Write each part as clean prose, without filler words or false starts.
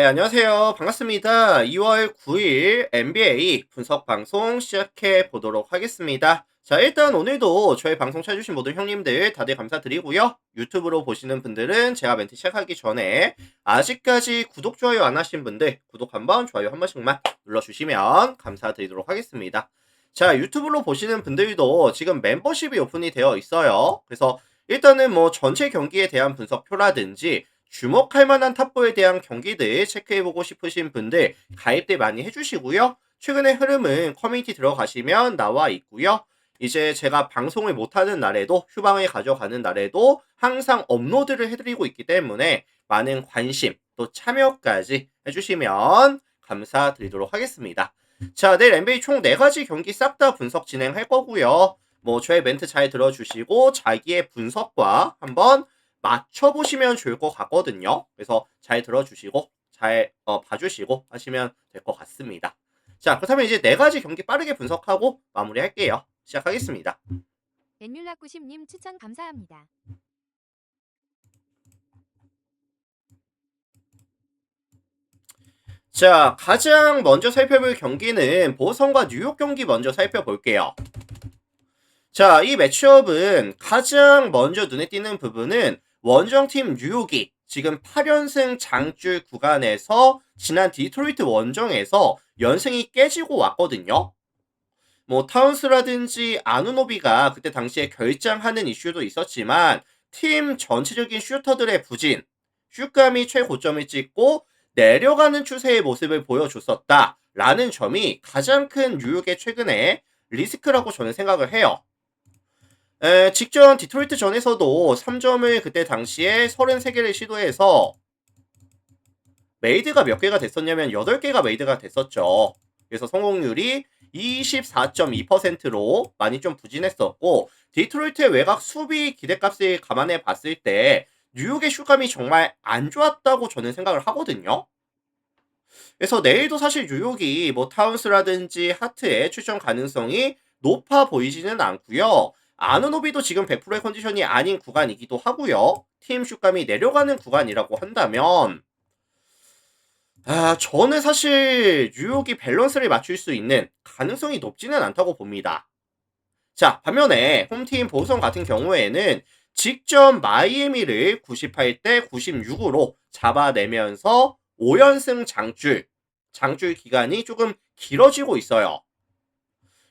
네, 안녕하세요. 반갑습니다. 2월 9일 NBA 분석 방송 시작해 보도록 하겠습니다. 자, 일단 오늘도 저희 방송 찾아주신 모든 형님들 다들 감사드리고요. 유튜브로 보시는 분들은 제가 멘트 시작하기 전에 아직까지 구독, 좋아요 안 하신 분들 구독 한번, 좋아요 한 번씩만 눌러주시면 감사드리도록 하겠습니다. 자, 유튜브로 보시는 분들도 지금 멤버십이 오픈이 되어 있어요. 그래서 일단은 뭐 전체 경기에 대한 분석표라든지 주목할 만한 탑4에 대한 경기들 체크해보고 싶으신 분들 가입들 많이 해주시고요. 최근의 흐름은 커뮤니티 들어가시면 나와 있고요. 이제 제가 방송을 못하는 날에도 휴방을 가져가는 날에도 항상 업로드를 해드리고 있기 때문에 많은 관심 또 참여까지 해주시면 감사드리도록 하겠습니다. 자, 내일 NBA 총 4가지 경기 싹 다 분석 진행할 거고요. 뭐 저의 멘트 잘 들어주시고 자기의 분석과 한번 맞춰보시면 좋을 것 같거든요. 그래서 잘 들어주시고 잘 봐주시고 하시면 될 것 같습니다. 자, 그렇다면 이제 4가지 경기 빠르게 분석하고 마무리할게요. 시작하겠습니다. 앤뮬라90님 추천 감사합니다. 자, 가장 먼저 살펴볼 경기는 보선과 뉴욕 경기 먼저 살펴볼게요. 자, 이 매치업은 가장 먼저 눈에 띄는 부분은 원정팀 뉴욕이 지금 8연승 장줄 구간에서 지난 디트로이트 원정에서 연승이 깨지고 왔거든요. 뭐 타운스라든지 아누노비가 그때 당시에 결장하는 이슈도 있었지만 팀 전체적인 슈터들의 부진, 슛감이 최고점을 찍고 내려가는 추세의 모습을 보여줬었다라는 점이 가장 큰 뉴욕의 최근의 리스크라고 저는 생각을 해요. 직전 디트로이트 전에서도 3점을 그때 당시에 33개를 시도해서 메이드가 몇 개가 됐었냐면 8개가 메이드가 됐었죠. 그래서 성공률이 24.2%로 많이 좀 부진했었고, 디트로이트의 외곽 수비 기대값을 감안해 봤을 때 뉴욕의 슛감이 정말 안 좋았다고 저는 생각을 하거든요. 그래서 내일도 사실 뉴욕이 뭐 타운스라든지 하트의 출전 가능성이 높아 보이지는 않고요. 아누노비도 지금 100%의 컨디션이 아닌 구간이기도 하고요. 팀 슛감이 내려가는 구간이라고 한다면 저는 사실 뉴욕이 밸런스를 맞출 수 있는 가능성이 높지는 않다고 봅니다. 자, 반면에 홈팀 보선 같은 경우에는 직접 마이애미를 98대 96으로 잡아내면서 5연승 장줄 기간이 조금 길어지고 있어요.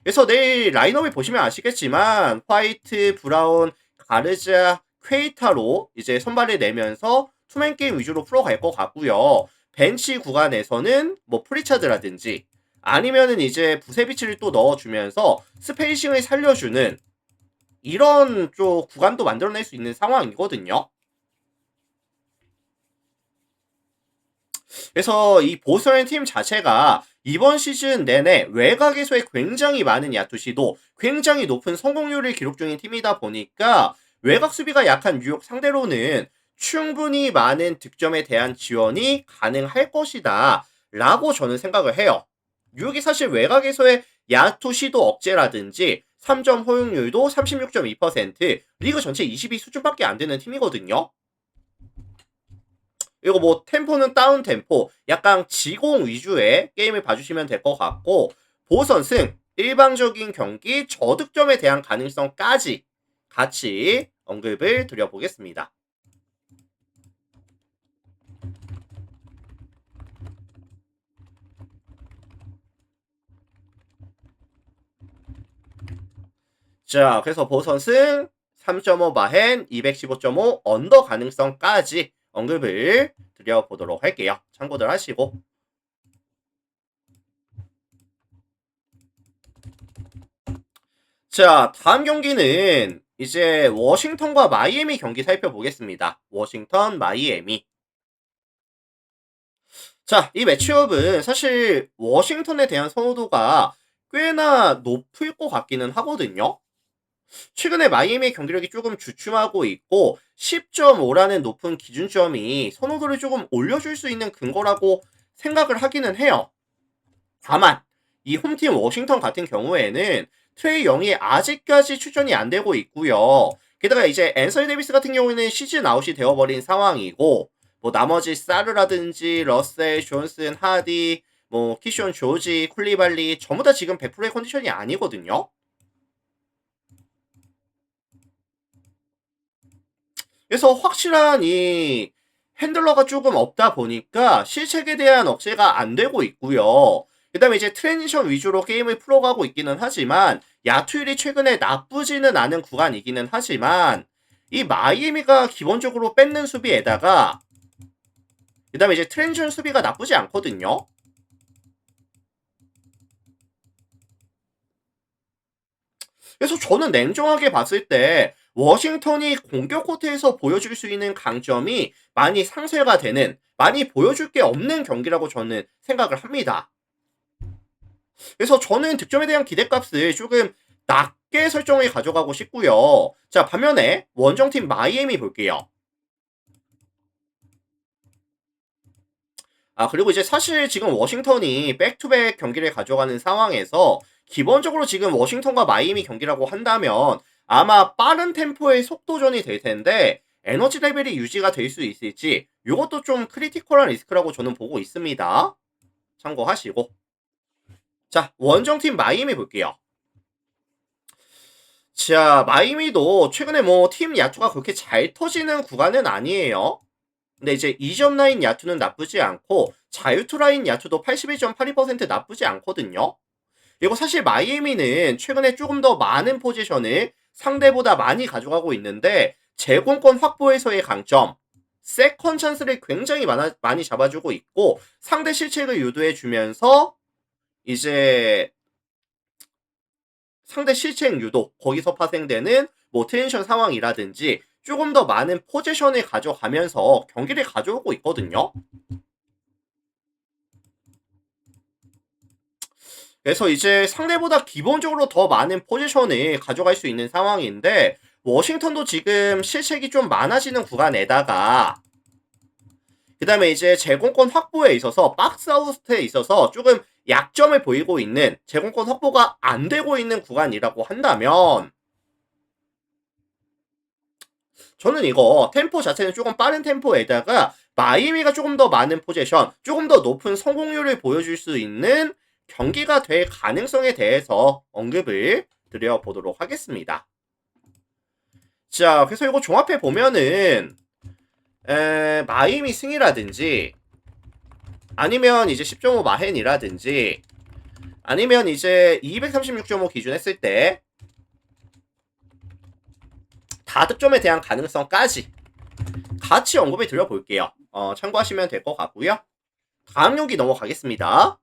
그래서 내일 라인업을 보시면 아시겠지만 화이트, 브라운, 가르자, 퀘이타로 이제 선발을 내면서 투맨 게임 위주로 풀어갈 것 같고요. 벤치 구간에서는 뭐 프리차드라든지 아니면은 이제 부세비치를 또 넣어주면서 스페이싱을 살려주는 이런 쪽 구간도 만들어낼 수 있는 상황이거든요. 그래서 이 보스턴 팀 자체가 이번 시즌 내내 외곽에서의 굉장히 많은 야투시도 굉장히 높은 성공률을 기록 중인 팀이다 보니까 외곽 수비가 약한 뉴욕 상대로는 충분히 많은 득점에 대한 지원이 가능할 것이다 라고 저는 생각을 해요. 뉴욕이 사실 외곽에서의 야투 시도 억제라든지 3점 허용률도 36.2%, 리그 전체 22 수준밖에 안 되는 팀이거든요. 이거 뭐 템포는 다운 템포, 약간 지공 위주의 게임을 봐주시면 될 것 같고, 보선승, 일방적인 경기, 저득점에 대한 가능성까지 같이 언급을 드려보겠습니다. 자, 그래서 보선승 3.5 마헨 215.5 언더 가능성까지 언급을 드려보도록 할게요. 참고들 하시고. 자, 다음 경기는 이제 워싱턴과 마이애미 경기 살펴보겠습니다. 워싱턴, 마이애미. 자, 이 매치업은 사실 워싱턴에 대한 선호도가 꽤나 높을 것 같기는 하거든요. 최근에 마이애미의 경기력이 조금 주춤하고 있고 10.5라는 높은 기준점이 선호도를 조금 올려줄 수 있는 근거라고 생각을 하기는 해요. 다만 이 홈팀 워싱턴 같은 경우에는 트레이 영이 아직까지 출전이 안 되고 있고요. 게다가 이제 앤서니 데이비스 같은 경우에는 시즌 아웃이 되어버린 상황이고 뭐 나머지 사르라든지 러셀, 존슨, 하디, 뭐 키션 조지, 쿨리발리 전부 다 지금 100%의 컨디션이 아니거든요. 그래서 확실한 이 핸들러가 조금 없다 보니까 실책에 대한 억제가 안 되고 있고요. 그 다음에 이제 트랜지션 위주로 게임을 풀어가고 있기는 하지만 야투율이 최근에 나쁘지는 않은 구간이기는 하지만 이 마이애미가 기본적으로 뺏는 수비에다가 그 다음에 이제 트랜지션 수비가 나쁘지 않거든요. 그래서 저는 냉정하게 봤을 때 워싱턴이 공격 코트에서 보여줄 수 있는 강점이 많이 상쇄가 되는, 많이 보여줄 게 없는 경기라고 저는 생각을 합니다. 그래서 저는 득점에 대한 기대값을 조금 낮게 설정을 가져가고 싶고요. 자, 반면에 원정팀 마이애미 볼게요. 그리고 이제 사실 지금 워싱턴이 백투백 경기를 가져가는 상황에서 기본적으로 지금 워싱턴과 마이애미 경기라고 한다면 아마 빠른 템포의 속도전이 될 텐데 에너지 레벨이 유지가 될 수 있을지 이것도 좀 크리티컬한 리스크라고 저는 보고 있습니다. 참고하시고. 자, 원정팀 마이애미 볼게요. 자, 마이애미도 최근에 뭐 팀 야투가 그렇게 잘 터지는 구간은 아니에요. 근데 이제 2점 라인 야투는 나쁘지 않고 자유투 라인 야투도 81.82% 나쁘지 않거든요. 그리고 사실 마이애미는 최근에 조금 더 많은 포지션을 상대보다 많이 가져가고 있는데 제공권 확보에서의 강점, 세컨 찬스를 굉장히 많이 잡아주고 있고 상대 실책을 유도해주면서 이제 상대 실책 유도, 거기서 파생되는 뭐 텐션 상황이라든지 조금 더 많은 포지션을 가져가면서 경기를 가져오고 있거든요. 그래서 이제 상대보다 기본적으로 더 많은 포지션을 가져갈 수 있는 상황인데 워싱턴도 지금 실책이 좀 많아지는 구간에다가 그 다음에 이제 제공권 확보에 있어서 박스아웃에 있어서 조금 약점을 보이고 있는 제공권 확보가 안 되고 있는 구간이라고 한다면 저는 이거 템포 자체는 조금 빠른 템포에다가 마이애미가 조금 더 많은 포지션, 조금 더 높은 성공률을 보여줄 수 있는 경기가 될 가능성에 대해서 언급을 드려보도록 하겠습니다. 자, 그래서 이거 종합해 보면은 마이애미 승이라든지 아니면 이제 10.5 마헨이라든지 아니면 이제 236.5 기준 했을 때 다득점에 대한 가능성까지 같이 언급을 드려볼게요. 참고하시면 될 것 같고요. 다음 경기 넘어가겠습니다.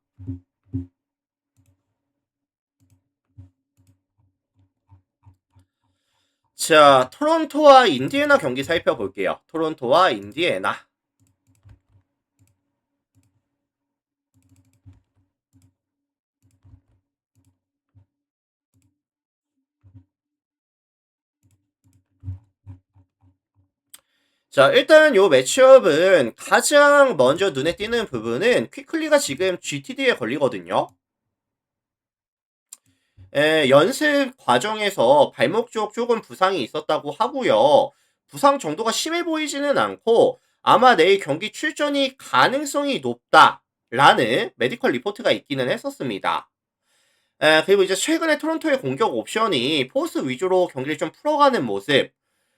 자, 토론토와 인디애나 경기 살펴볼게요. 토론토와 인디애나. 자, 일단 요 매치업은 가장 먼저 눈에 띄는 부분은 퀵클리가 지금 GTD에 걸리거든요. 연습 과정에서 발목 쪽 조금 부상이 있었다고 하고요. 부상 정도가 심해 보이지는 않고 아마 내일 경기 출전이 가능성이 높다라는 메디컬 리포트가 있기는 했었습니다. 그리고 이제 최근에 토론토의 공격 옵션이 포스 위주로 경기를 좀 풀어가는 모습,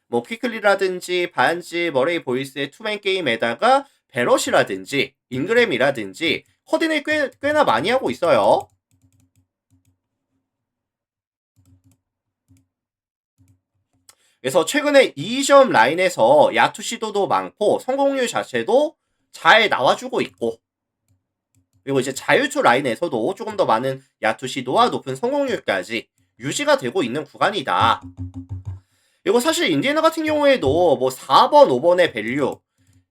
뭐 퀴클리라든지 반지, 머레이 보이스의 투맨 게임에다가 베럿이라든지 잉그램이라든지 커딘을 꽤나 많이 하고 있어요. 그래서 최근에 2점 라인에서 야투 시도도 많고 성공률 자체도 잘 나와주고 있고 그리고 이제 자유투 라인에서도 조금 더 많은 야투 시도와 높은 성공률까지 유지가 되고 있는 구간이다. 그리고 사실 인디애나 같은 경우에도 뭐 4번, 5번의 밸류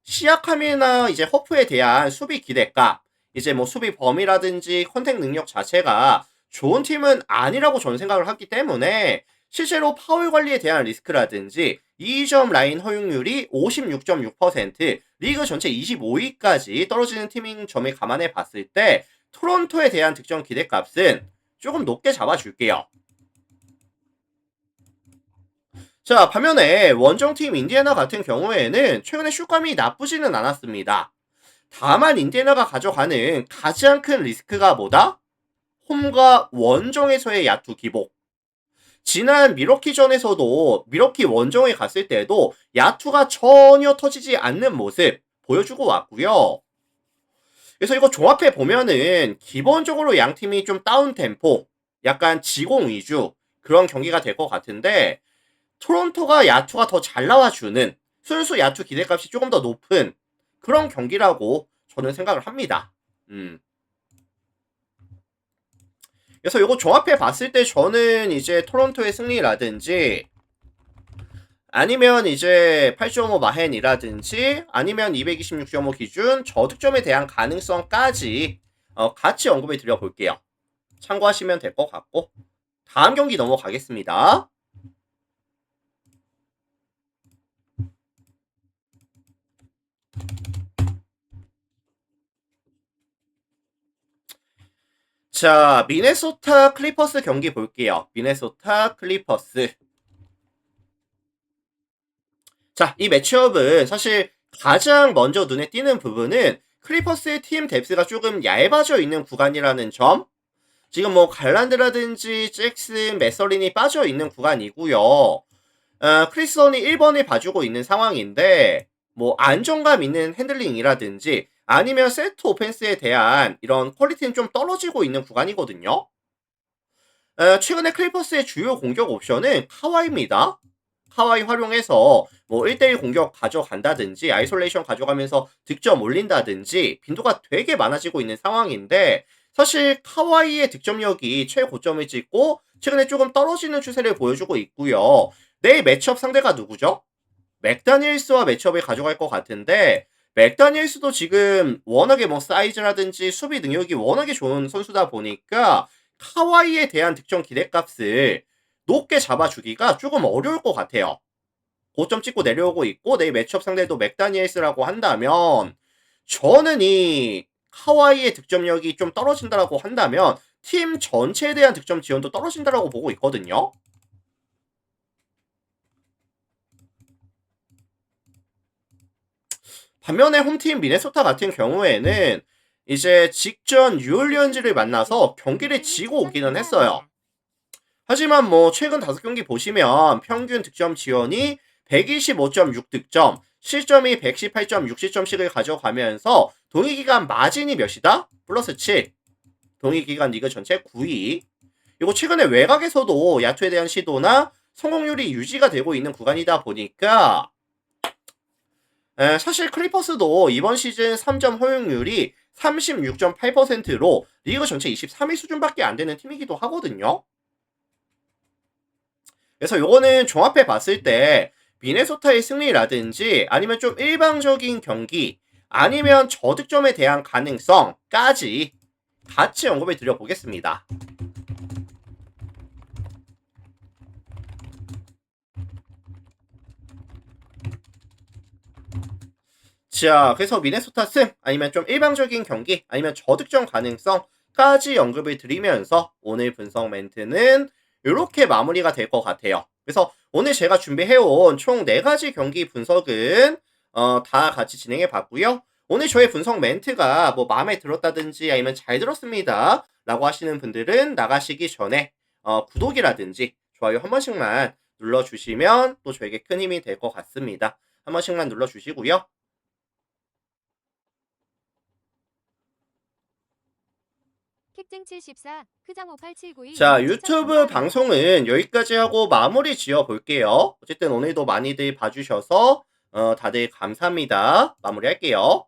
시약함이나 이제 허프에 대한 수비 기대값 이제 뭐 수비 범위라든지 컨택 능력 자체가 좋은 팀은 아니라고 저는 생각을 하기 때문에 실제로 파울 관리에 대한 리스크라든지 2점 라인 허용률이 56.6% 리그 전체 25위까지 떨어지는 팀인 점을 감안해 봤을 때 토론토에 대한 득점 기대값은 조금 높게 잡아줄게요. 자, 반면에 원정팀 인디애나 같은 경우에는 최근에 슛감이 나쁘지는 않았습니다. 다만 인디애나가 가져가는 가장 큰 리스크가 뭐다? 홈과 원정에서의 야투 기복. 지난 미러키전에서도 미러키 원정에 갔을 때도 야투가 전혀 터지지 않는 모습 보여주고 왔고요. 그래서 이거 종합해 보면은 기본적으로 양 팀이 좀 다운 템포, 약간 지공 위주 그런 경기가 될 것 같은데 토론토가 야투가 더 잘 나와주는 순수 야투 기대값이 조금 더 높은 그런 경기라고 저는 생각을 합니다. 그래서 이거 종합해 봤을 때 저는 이제 토론토의 승리라든지 아니면 이제 8.5 마헨이라든지 아니면 226.5 기준 저득점에 대한 가능성까지 같이 언급을 드려볼게요. 참고하시면 될 것 같고 다음 경기 넘어가겠습니다. 자, 미네소타 클리퍼스 경기 볼게요. 미네소타 클리퍼스. 자, 이 매치업은 사실 가장 먼저 눈에 띄는 부분은 클리퍼스의 팀 뎁스가 조금 얇아져 있는 구간이라는 점. 지금 뭐 갈란드라든지 잭슨, 메설린이 빠져 있는 구간이고요. 크리스턴이 1번을 봐주고 있는 상황인데 뭐 안정감 있는 핸들링이라든지 아니면 세트 오펜스에 대한 이런 퀄리티는 좀 떨어지고 있는 구간이거든요. 최근에 클리퍼스의 주요 공격 옵션은 카와이입니다. 카와이 활용해서 뭐 1대1 공격 가져간다든지 아이솔레이션 가져가면서 득점 올린다든지 빈도가 되게 많아지고 있는 상황인데 사실 카와이의 득점력이 최고점을 찍고 최근에 조금 떨어지는 추세를 보여주고 있고요. 내일 매치업 상대가 누구죠? 맥다니엘스와 매치업을 가져갈 것 같은데 맥다니엘스도 지금 워낙에 뭐 사이즈라든지 수비 능력이 워낙에 좋은 선수다 보니까 카와이에 대한 득점 기대값을 높게 잡아주기가 조금 어려울 것 같아요. 고점 찍고 내려오고 있고 내일 매치업 상대도 맥다니엘스라고 한다면 저는 이 카와이의 득점력이 좀 떨어진다라고 한다면 팀 전체에 대한 득점 지원도 떨어진다라고 보고 있거든요. 반면에 홈팀 미네소타 같은 경우에는 이제 직전 뉴올리언즈를 만나서 경기를 지고 오기는 했어요. 하지만 뭐 최근 5경기 보시면 평균 득점 지원이 125.6 득점, 실점이 118.6 실점씩을 가져가면서 동일기간 마진이 몇이다? 플러스 7. 동일기간 리그 전체 9위. 그리고 최근에 외곽에서도 야투에 대한 시도나 성공률이 유지가 되고 있는 구간이다 보니까 사실 클리퍼스도 이번 시즌 3점 허용률이 36.8%로 리그 전체 23위 수준밖에 안 되는 팀이기도 하거든요. 그래서 요거는 종합해 봤을 때 미네소타의 승리라든지 아니면 좀 일방적인 경기 아니면 저득점에 대한 가능성까지 같이 언급을 드려보겠습니다. 자, 그래서 미네소타 승 아니면 좀 일방적인 경기 아니면 저득점 가능성까지 언급을 드리면서 오늘 분석 멘트는 이렇게 마무리가 될 것 같아요. 그래서 오늘 제가 준비해온 총 4가지 경기 분석은 다 같이 진행해 봤고요. 오늘 저의 분석 멘트가 뭐 마음에 들었다든지 아니면 잘 들었습니다 라고 하시는 분들은 나가시기 전에 구독이라든지 좋아요 한 번씩만 눌러주시면 또 저에게 큰 힘이 될 것 같습니다. 한 번씩만 눌러주시고요. 캡증 74, 크장 58792. 자, 유튜브 방송은 여기까지 하고 마무리 지어 볼게요. 어쨌든 오늘도 많이들 봐주셔서 다들 감사합니다. 마무리할게요.